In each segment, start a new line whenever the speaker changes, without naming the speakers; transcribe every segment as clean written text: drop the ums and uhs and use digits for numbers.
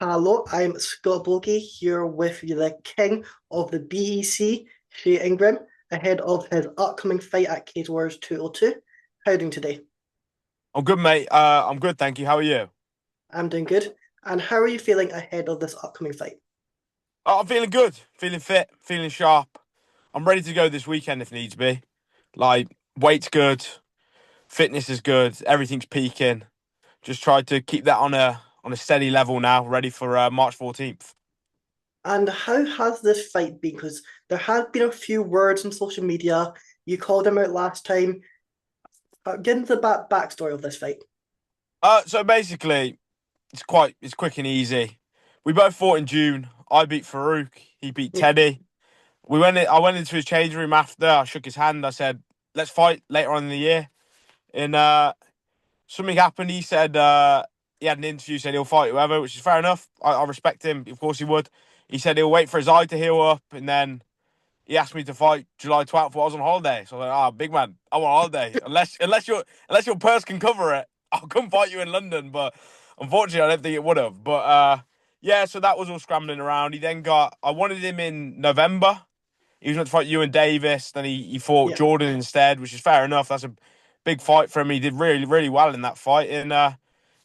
Hello, I'm Scott Bulky here with the king of the BEC, Shay Ingram, ahead of his upcoming fight at Cage Warriors 202. How are you doing today?
I'm good, mate. I'm good, thank you. How are you?
I'm doing good. And how are you feeling ahead of this upcoming fight?
I'm feeling good, feeling fit, feeling sharp. I'm ready to go this weekend if needs be. Like, weight's good, fitness is good, everything's peaking. Just try to keep that on a steady level now, ready for March 14th.
And how has this fight been? Because there have been a few words on social media. You called him out last time. Get into the backstory of this fight.
So basically, it's quick and easy. We both fought in June. I beat Farouk, he beat
Yeah,
Teddy. I went into his change room after. I shook his hand. I said, "Let's fight later on in the year." In Something happened. He said he had an interview, said he'll fight whoever, which is fair enough. I respect him. Of course he would. He said he'll wait for his eye to heal up, and then he asked me to fight July 12th while I was on holiday. So I was like, big man, I'm on holiday. Unless your purse can cover it, I'll come fight you in London. But unfortunately, I don't think it would have. But yeah, so that was all scrambling around. I wanted him in November. He was going to fight Ewan Davis. Then he fought
yeah.
Jordan instead, which is fair enough. That's a big fight for him. He did really, really well in that fight. And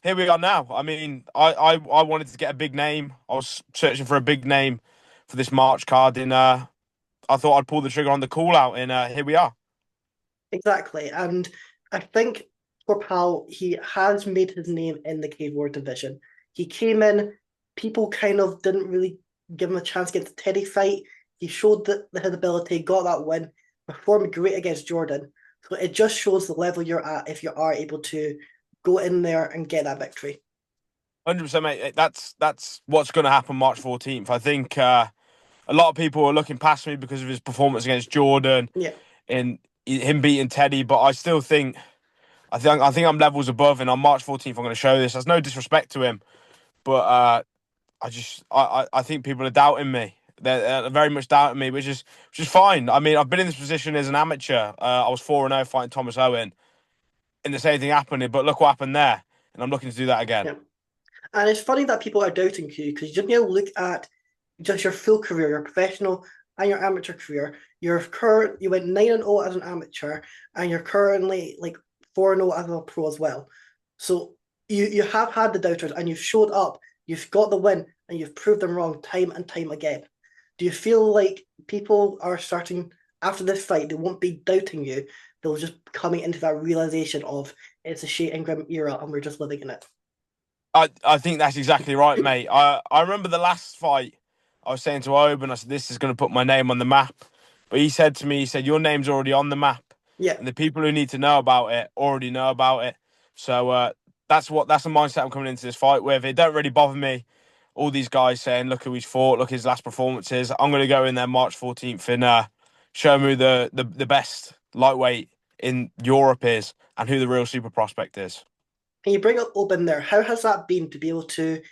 here we are now. I mean, I wanted to get a big name. I was searching for a big name for this March card. And I thought I'd pull the trigger on the call out. And here we are.
Exactly. And I think Torpal, he has made his name in the Cave War division. He came in, people kind of didn't really give him a chance against the Teddy fight. He showed his ability, got that win, performed great against Jordan. So it just shows the level you're at if you are able to go in there and get that victory.
100%, mate. That's what's going to happen March 14th. I think a lot of people are looking past me because of his performance against Jordan
Yeah.
and him beating Teddy. But I think I'm levels above, and on March 14th, I'm going to show this. There's no disrespect to him, but I think people are doubting me. They're very much doubting me, which is fine. I mean, I've been in this position as an amateur. I was 4-0 fighting Thomas Owen, and the same thing happened. But look what happened there, and I'm looking to do that again.
Yeah. And it's funny that people are doubting you because you just need to look at just your full career, your professional and your amateur career. You went 9-0 as an amateur, and you're currently like 4-0 as a pro as well. So you have had the doubters and you've showed up, you've got the win, and you've proved them wrong time and time again. Do you feel like people are starting after this fight, they won't be doubting you, they'll just be coming into that realization of it's a Shay Ingram era and we're just living in it?
I think that's exactly right, mate. I remember the last fight. I was saying to Oben, I said, "This is going to put my name on the map." But he said to me, he said, "Your name's already on the map,
Yeah.
and the people who need to know about it already know about it." So that's the mindset I'm coming into this fight with. It don't really bother me. All these guys saying, "Look who he's fought. Look his last performances." I'm going to go in there March 14th and show him who the best lightweight in Europe is and who the real super prospect is.
Can you bring up Open there? How has that been to be able to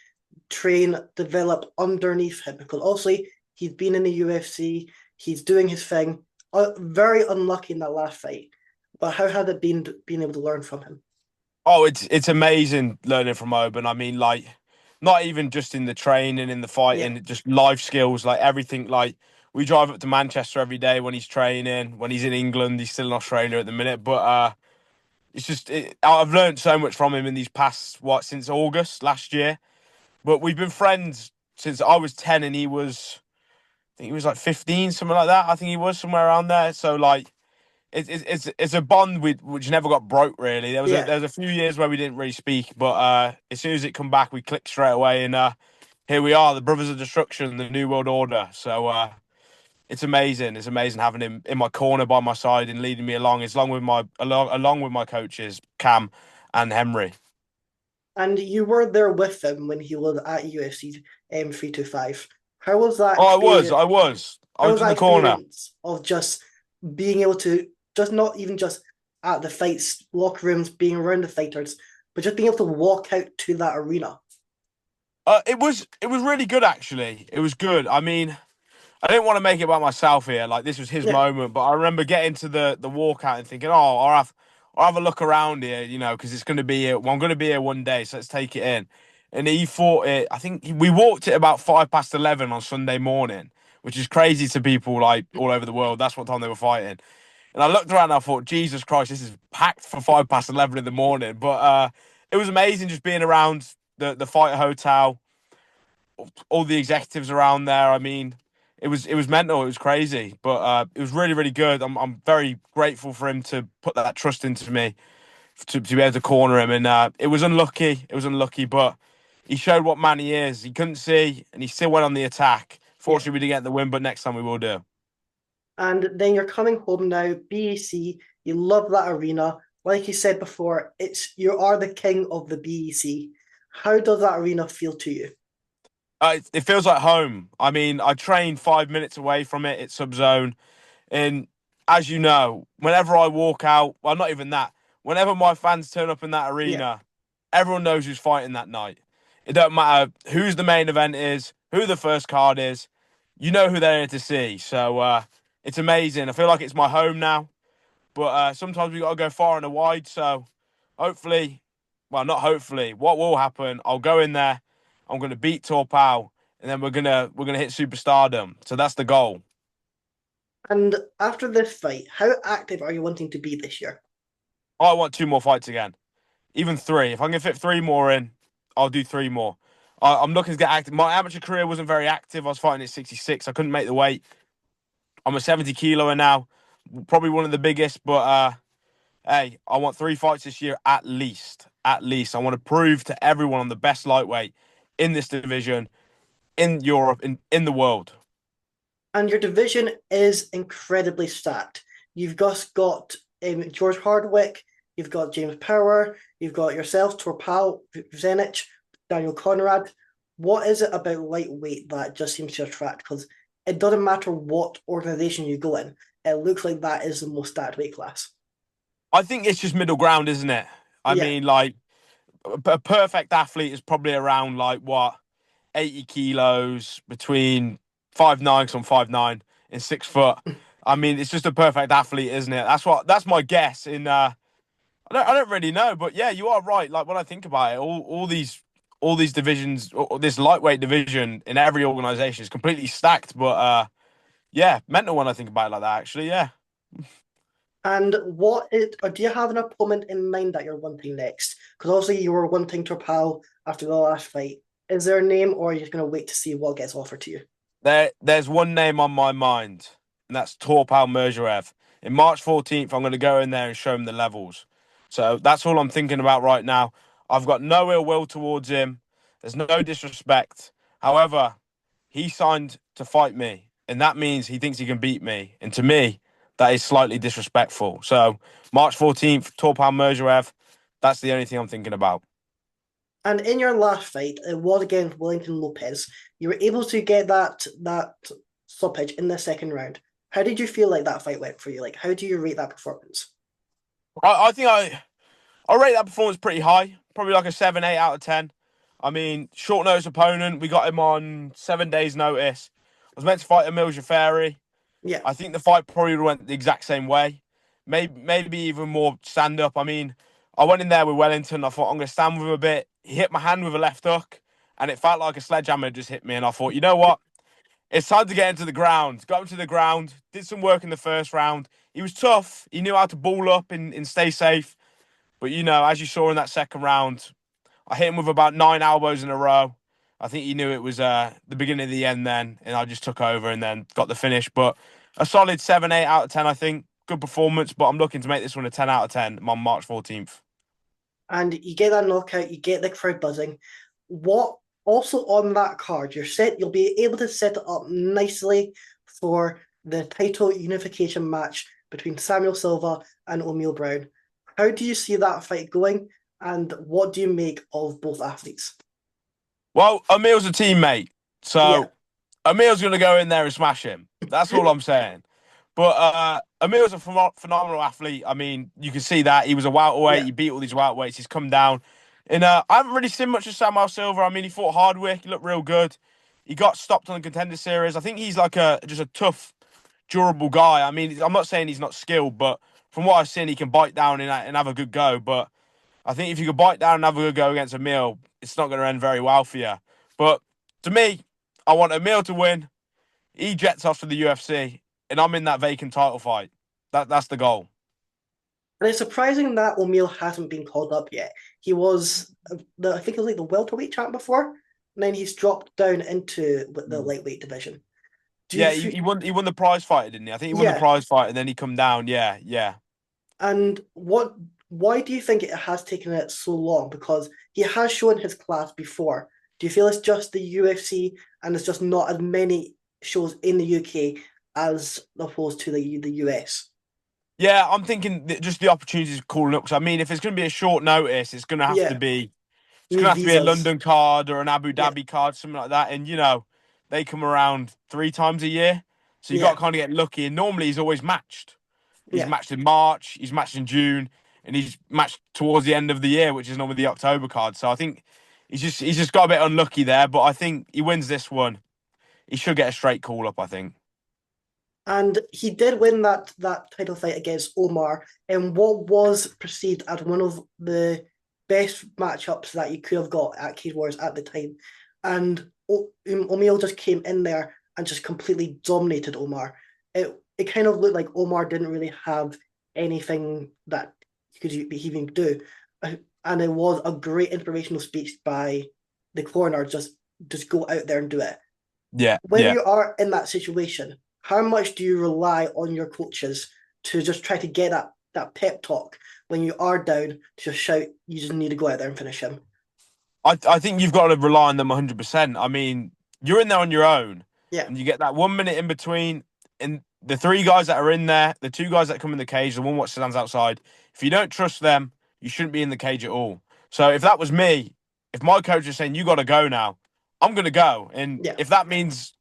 train, develop underneath him? Because obviously he's been in the UFC, he's doing his thing. Very unlucky in that last fight, but how has it been being able to learn from him?
Oh, it's amazing learning from Oban. I mean, like, not even just in the training, in the
Yeah,
fighting, just life skills, like everything. Like, we drive up to Manchester every day when he's training. When he's in England, he's still in Australia at the minute. But I've learned so much from him in these past since August last year. But we've been friends since I was 10 and I think he was like 15, something like that. I think he was somewhere around there. So like it's a bond which never got broke really.
yeah.
There was a few years where we didn't really speak, but as soon as it come back, we clicked straight away, and here we are, the Brothers of Destruction, the New World Order. So it's amazing. It's amazing having him in my corner by my side and leading me along, along with my coaches Cam and Henry.
And you were there with him when he was at UFC 325. How was that
Oh,
experience?
I
How
was
was
in
that
the corner.
experience of just being able to just not even just at the fights, locker rooms, being around the fighters, but just being able to walk out to that arena?
It was really good actually. It was good. I mean, I didn't want to make it about myself here. Like this was his
Yeah,
moment, but I remember getting to the walkout and thinking, "Oh, I'll have a look around here, you know, because it's going to be here. Well, I'm going to be here one day, so let's take it in." and he fought it. I think we walked it about 11 on Sunday morning, which is crazy to people like all over the world. That's what time they were fighting. And I looked around and I thought, Jesus Christ, this is packed for 11 in the morning. But it was amazing just being around the fight hotel, all the executives around there. I mean, it was mental. It was crazy, but it was really really good. I'm very grateful for him to put that trust into me to be able to corner him. And it was unlucky. It was unlucky, but he showed what man he is. He couldn't see, and he still went on the attack.
Yeah.
Fortunately, we didn't get the win, but next time we will do.
And then you're coming home now, BEC. You love that arena. Like you said before, it's you are the king of the BEC. How does that arena feel to you?
It feels like home. I mean, I train 5 minutes away from it. It's subzone. And as you know, whenever I walk out, well, not even that, whenever my fans turn up in that
Yeah.
arena, everyone knows who's fighting that night. It don't matter who's the main event is, who the first card is. You know who they're here to see. So it's amazing. I feel like it's my home now. But sometimes we got to go far and wide. So hopefully, well, not hopefully, what will happen? I'll go in there. I'm going to beat Torpal, and then we're gonna hit superstardom. So that's the goal.
And after this fight, how active are you wanting to be this year?
I want two more fights again, even three. If I can fit three more in, I'll do three more. I'm looking to get active. My amateur career wasn't very active. I was fighting at 66. I couldn't make the weight. I'm a 70 kiloer now, probably one of the biggest. But hey, I want three fights this year at least. At least I want to prove to everyone I'm the best lightweight in this division, in Europe, in the world.
And your division is incredibly stacked. You've just got George Hardwick, you've got James Power, you've got yourself, Torpal, Zenich, Daniel Conrad. What is it about lightweight that just seems to attract? Because it doesn't matter what organization you go in, it looks like that is the most stacked weight class.
I think it's just middle ground, isn't it? I
Yeah,
mean, like a perfect athlete is probably around like what 80 kilos between 5'9", because I'm 5'9", and 6 foot. I mean, it's just a perfect athlete, isn't it? That's my guess. I don't really know, but yeah, you are right. Like when I think about it, all these divisions, this lightweight division in every organization is completely stacked. But yeah, mental when I think about it like that. Actually, yeah.
and or do you have an opponent in mind that you're wanting next? Because obviously you were wanting Torpal after the last fight. Is there a name, or are you just going to wait to see what gets offered to you?
There's one name on my mind, and that's Torpal Merjoev. In March 14th, I'm going to go in there and show him the levels. So that's all I'm thinking about right now. I've got no ill will towards him. There's no disrespect. However, he signed to fight me, and that means he thinks he can beat me. And to me, that is slightly disrespectful. So March 14th, Torpal Merjoev. That's the only thing I'm thinking about.
And in your last fight, it was against Wellington Lopez. You were able to get that stoppage in the second round. How did you feel like that fight went for you? Like, how do you rate that performance?
I think I rate that performance pretty high, probably like a 7, 8 out of 10. I mean, short notice opponent. We got him on 7 days' notice. I was meant to fight Emil Jafari.
Yeah,
I think the fight probably went the exact same way. Maybe even more stand up. I mean, I went in there with Wellington. I thought I'm going to stand with him a bit. He hit my hand with a left hook, and it felt like a sledgehammer just hit me. And I thought, you know what? It's time to get into the ground. Got him to the ground. Did some work in the first round. He was tough. He knew how to ball up and stay safe. But you know, as you saw in that second round, I hit him with about 9 elbows in a row. I think he knew it was the beginning of the end then, and I just took over and then got the finish. But a solid 7, 8 out of 10, I think. Good performance, but I'm looking to make this one a 10 out of 10 on March 14th.
and you get that knockout, you get the crowd buzzing. What also on that card, you'll be able to set it up nicely for the title unification match between Samuel Silva and O'Neal Brown. How do you see that fight going, and what do you make of both athletes?
Well, Emil's a teammate,
Yeah,
so Emil's going to go in there and smash him. That's all I'm saying. But Emil's a phenomenal athlete. I mean, you can see that. He was a welterweight.
yeah.
He beat all these welterweights. He's come down. And I haven't really seen much of Samuel Silva. I mean, he fought Hardwick. He looked real good. He got stopped on the contender series. I think he's like just a tough, durable guy. I mean, I'm not saying he's not skilled, but from what I've seen, he can bite down and have a good go. But I think if you could bite down and have a good go against Emil, it's not going to end very well for you. But to me, I want Emil to win. He jets off to the UFC, and I'm in that vacant title fight. That's the goal.
And it's surprising that O'Meal hasn't been called up yet. He was I think it was like the welterweight champ before, and then he's dropped down into the lightweight division. Do you
Yeah,
feel,
he won the prize fighter, didn't he? I think he won the
yeah,
prize fight, and then he come down. Yeah, yeah.
and why do you think it has taken it so long? Because he has shown his class before. Do you feel it's just the UFC and it's just not as many shows in the UK as opposed to the US?
Yeah, I'm thinking that just the opportunities of calling up. Because I mean, if it's going to be a short notice, it's going to have to
Yeah,
be
you
it's going
need
to have to be a
visas.
London card or an Abu
Yeah,
Dhabi card, something like that. And they come around 3 times a year, so you got
yeah,
to kind of get lucky. And normally he's always matched. He's
yeah.
matched in March, he's matched in June, and he's matched towards the end of the year, which is normally the October card. So I think he's just got a bit unlucky there. But I think he wins this one. He should get a straight call up. I think.
And he did win that title fight against Omar in what was perceived as one of the best matchups that you could have got at Cage Wars at the time. And O'Meal just came in there and just completely dominated Omar. It kind of looked like Omar didn't really have anything that he could even do. And it was a great inspirational speech by the corner, just go out there and do it.
Yeah,
When
yeah.
you are in that situation, how much do you rely on your coaches to just try to get that pep talk when you are down to just shout, you just need to go out there and finish him?
I think you've got to rely on them 100%. I mean, you're in there on your own,
Yeah,
and you get that 1 minute in between. And the three guys that are in there, the two guys that come in the cage, the one what stands outside. If you don't trust them, you shouldn't be in the cage at all. So if that was me, if my coach is saying you got to go now, I'm gonna go. And
yeah.
if that means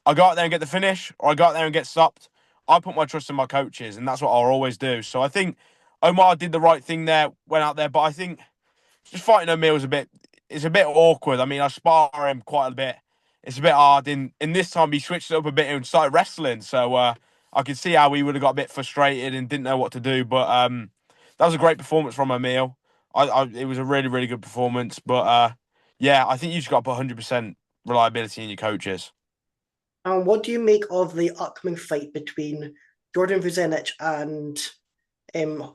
I go out there and get the finish, or I go out there and get stopped, I put my trust in my coaches, and that's what I'll always do. So I think Omar did the right thing there, went out there, but I think just fighting O'Meal is it's a bit awkward. I mean, I spar him quite a bit. It's a bit hard. In this time, he switched it up a bit and started wrestling. So I could see how he would have got a bit frustrated and didn't know what to do. But that was a great performance from O'Meal. It was a really, really good performance. But yeah, I think you just got to put 100% reliability in your coaches.
And what do you make of the upcoming fight between Jordan Vucenic and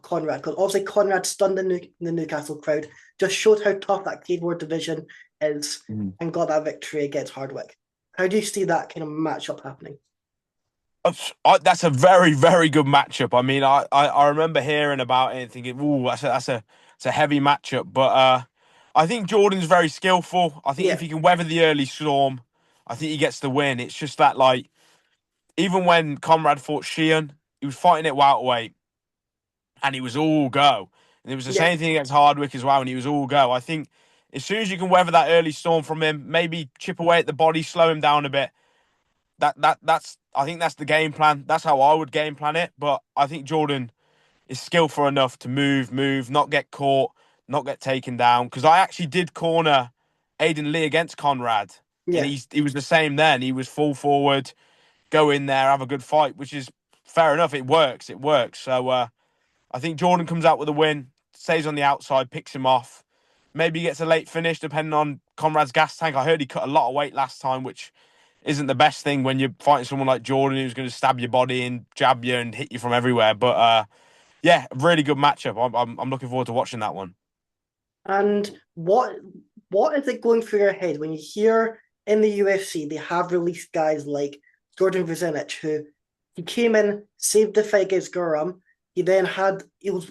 Conrad? Because obviously Conrad stunned the Newcastle crowd, just showed how tough that Cage War division is, and got that victory against Hardwick. How do you see that kind of matchup happening?
That's a very, very good matchup. I mean, I remember hearing about it and thinking, "Ooh, that's a heavy matchup." But I think Jordan's very skillful. I think if
Yeah,
he can weather the early storm, I think he gets the win. It's just that, like, even when Conrad fought Sheehan, he was fighting at welterweight, and he was all go. And it was the
yeah,
same thing against Hardwick as well, and he was all go. I think as soon as you can weather that early storm from him, maybe chip away at the body, slow him down a bit, that's I think that's the game plan. That's how I would game plan it. But I think Jordan is skillful enough to move, not get caught, not get taken down. Because I actually did corner Aiden Lee against Conrad, and
yeah.
he was the same then. He was full forward, go in there, have a good fight, which is fair enough. It works. It works. So I think Jordan comes out with a win, stays on the outside, picks him off. Maybe he gets a late finish depending on Conrad's gas tank. I heard he cut a lot of weight last time, which isn't the best thing when you're fighting someone like Jordan who's going to stab your body and jab you and hit you from everywhere. But yeah, really good matchup. I'm looking forward to watching that one.
And what is it going through your head when you hear in the UFC they have released guys like Jordan Vucenic, who he came in, saved the fight against Guram. He then had it was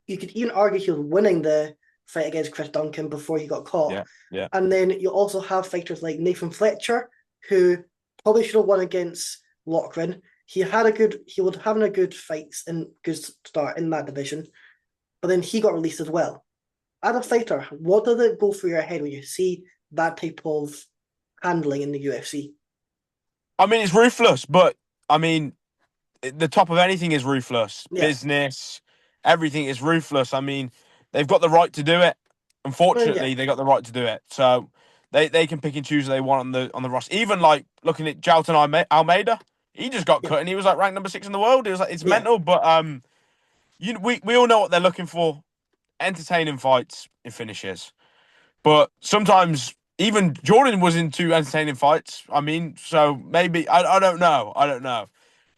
you could even argue he was winning the fight against Chris Duncan before he got caught.
Yeah, yeah,
And then you also have fighters like Nathan Fletcher, who probably should have won against Lochran. He was having a good fight and good start in that division, but then he got released as well. As a fighter, what does it go through your head when you see that type of handling in the UFC?
I mean, it's ruthless, but I mean, the top of anything is ruthless.
Yeah,
Business, everything is ruthless. I mean, they've got the right to do it.
yeah,
Unfortunately, they got the right to do it. So they can pick and choose who they want on the roster. Even like looking at Jalton Almeida, he just got
yeah,
cut and he was like ranked number 6 in the world. It was like it's
yeah,
mental, but we all know what they're looking for. entertaining fights in finishes. But sometimes even Jordan was into entertaining fights. I mean, so maybe I don't know. I don't know.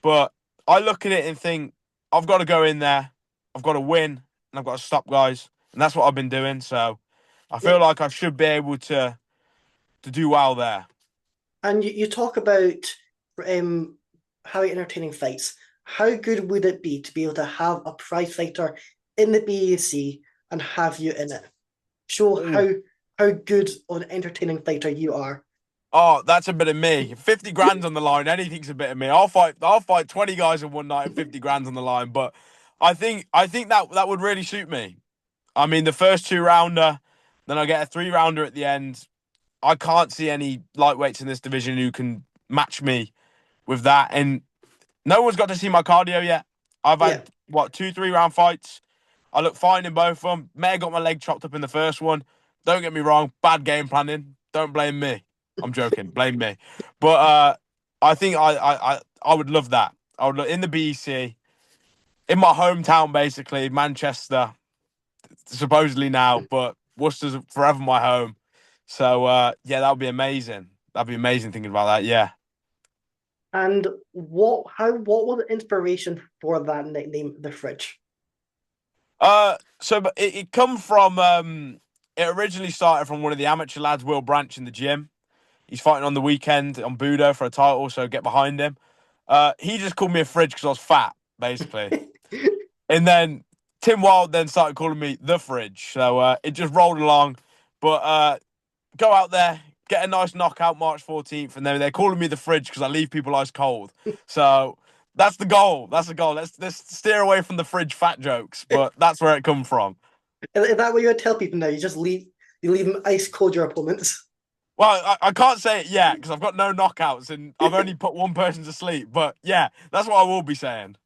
But I look at it and think I've got to go in there, I've got to win, and I've got to stop guys. And that's what I've been doing. So I feel
Yep.
like I should be able to do well there.
And you talk about um, having entertaining fights. How good would it be to be able to have a prize fighter in the BAC and have you in it? Show
Ooh.
how good of an entertaining fighter you are.
Oh, that's a bit of me. 50 grand on the line. Anything's a bit of me. I'll fight 20 guys in one night and 50 grand on the line. But I think that would really suit me. I mean, the first two rounder, then I get a three rounder at the end. I can't see any lightweights in this division who can match me with that. And no one's got to see my cardio yet. I've
Yeah.
had what 2 3 round fights. I look fine in both of them. May have got my leg chopped up in the first one. Don't get me wrong, bad game planning. Don't blame me. I'm joking. Blame me. But I think I would love that. I would look in the BEC in my hometown, basically Manchester, supposedly now, but Worcester's forever my home. So yeah, that would be amazing. That'd be amazing thinking about that. Yeah.
And what was the inspiration for that nickname, the Fridge?
So it come from it originally started from one of the amateur lads, Will Branch, in the gym. He's fighting on the weekend on Budo for a title, so get behind him. He just called me a fridge because I was fat, basically. And then Tim Wild then started calling me the fridge. So it just rolled along. But go out there, get a nice knockout March 14th, and then they're calling me the fridge because I leave people ice cold. So that's the goal. That's the goal. Let's steer away from the fridge fat jokes, but that's where it come from.
Is that what you would tell people now? You leave them ice cold your opponents.
Well, I can't say it yet because I've got no knockouts and I've only put one person to sleep. But yeah, that's what I will be saying.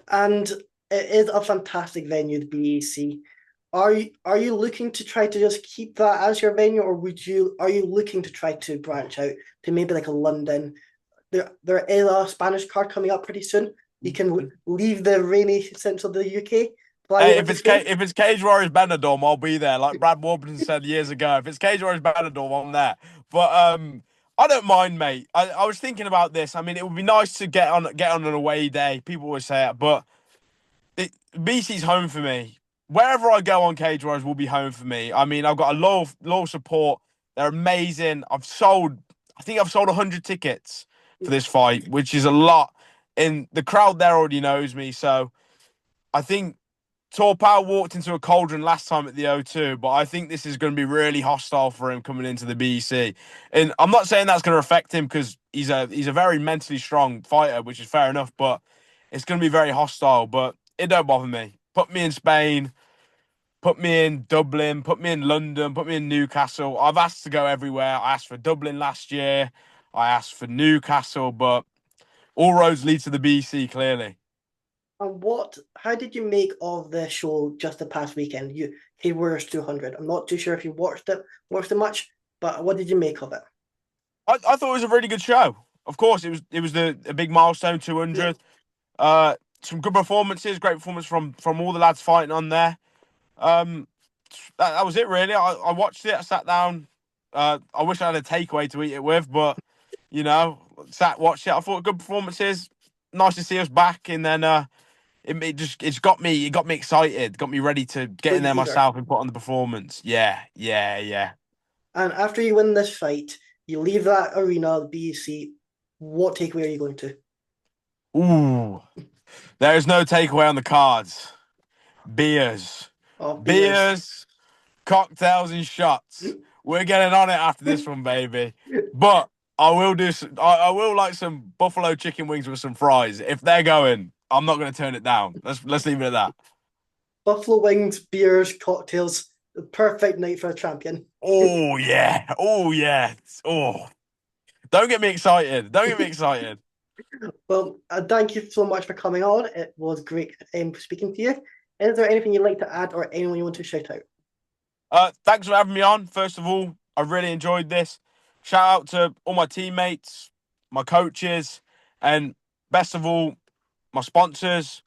And it is a fantastic venue, the BAC. Are you looking to try to just keep that as your venue, or are you looking to try to branch out to maybe like a London? There is a Spanish card coming up pretty soon. You can leave the rainy central of the UK, fly
Hey,
over to Spain.
If it's Cage Warriors Benidorm, I'll be there. Like Brad Warburton said years ago, if it's Cage Warriors Benidorm, I'm there. But I don't mind, mate. I was thinking about this. I mean, it would be nice to get on an away day. People always say it, but BC's home for me. Wherever I go on Cage Warriors will be home for me. I mean, I've got a loyal support. They're amazing. I think I've sold 100 tickets for this fight, which is a lot. And the crowd there already knows me, so I think Torpal walked into a cauldron last time at the O2, but I think this is going to be really hostile for him coming into the BEC. And I'm not saying that's going to affect him because he's a very mentally strong fighter, which is fair enough, but it's going to be very hostile. But it don't bother me. Put me in Spain, put me in Dublin, put me in London, put me in Newcastle. I've asked to go everywhere. I asked for Dublin last year. I asked for Newcastle, but all roads lead to the BEC clearly.
And how did you make of the show just the past weekend? Cage Warriors 200. I'm not too sure if you watched it much, but what did you make of it?
I thought it was a really good show. Of course, it was a big milestone,
Yeah.
200. Some good performances, great performance from all the lads fighting on there. Um, that was it really. I watched it. I sat down. I wish I had a takeaway to eat it with, but you know, watched it. I thought good performances. Nice to see us back, and then it got me excited, got me ready to get
So
in there
eager.
myself and put on the performance. Yeah, yeah, yeah.
And after you win this fight, you leave that arena, the BEC. What takeaway are you going to?
Ooh, there is no takeaway on the cards. Beers,
Oh, beers.
beers, cocktails, and shots. We're getting on it after this one, baby. But I will do. I will like some buffalo chicken wings with some fries. If they're going, I'm not going to turn it down. Let's leave it at that.
Buffalo wings, beers, cocktails. The perfect night for a champion.
Oh yeah. Oh yeah. Oh, don't get me excited. Don't get me excited.
Well, thank you so much for coming on. It was great speaking to you. Is there anything you'd like to add or anyone you want to shout out?
Thanks for having me on. First of all, I really enjoyed this. Shout out to all my teammates, my coaches, and best of all, my sponsors.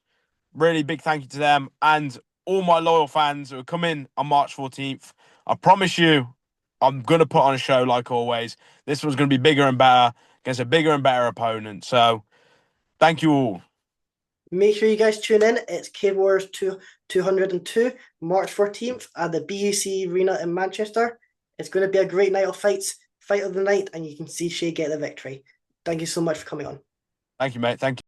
Really big thank you to them. And all my loyal fans who are coming on March 14th. I promise you, I'm going to put on a show like always. This one's going to be bigger and better against a bigger and better opponent. So thank you all.
Make sure you guys tune in. It's Cave Wars 202, March 14th at the BUC Arena in Manchester. It's going to be a great night of fights, fight of the night, and you can see Shay get the victory. Thank you so much for coming on.
Thank you, mate. Thank you.